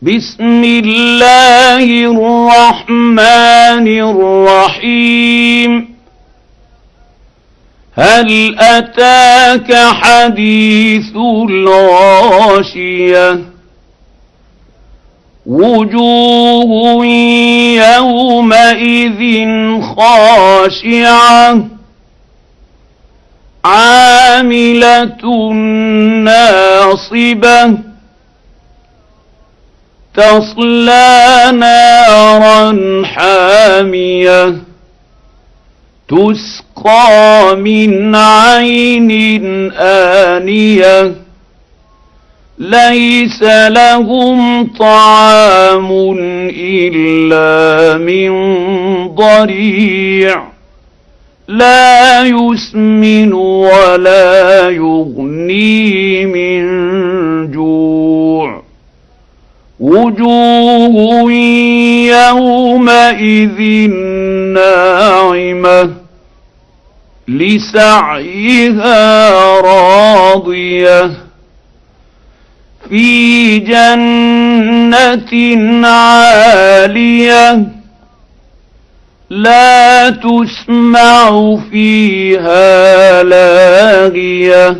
بسم الله الرحمن الرحيم. هل أتاك حديث الغاشية؟ وجوه يومئذ خاشعة عاملة ناصبة تصلى نارا حامية تسقى من عين آنية ليس لهم طعام إلا من ضريع لا يسمن ولا يغني من جوع. وجوه يومئذ ناعمة لسعيها راضية في جنة عالية لا تسمع فيها لاغية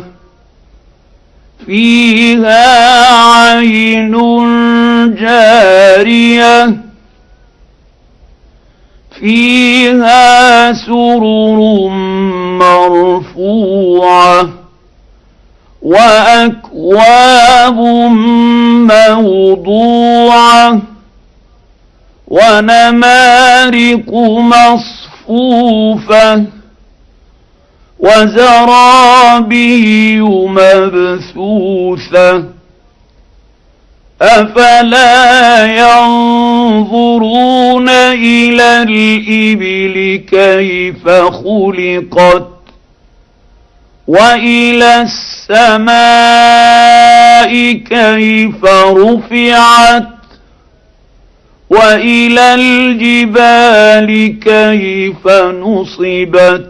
فيها عين جارية فيها سرر مرفوعة وأكواب موضوعة ونمارق مصفوفة وزرابي مبثوثة أفلا ينظرون إلى الإبل كيف خلقت وإلى السماء كيف رفعت وإلى الجبال كيف نصبت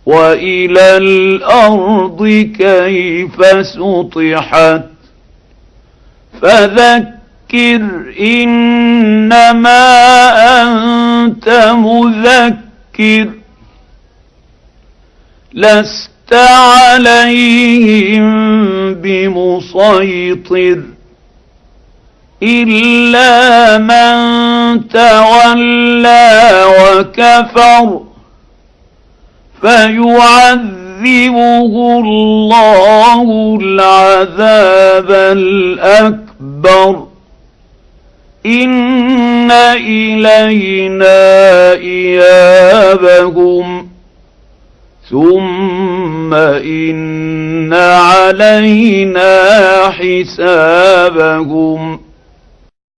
وإلى الأرض كيف سطحت فذكر إنما أنت مذكر لست عليهم بمسيطر إلا من تولى وكفر فيعذبه الله العذاب الأكبر إن إلينا إيابهم ثم إن علينا حسابهم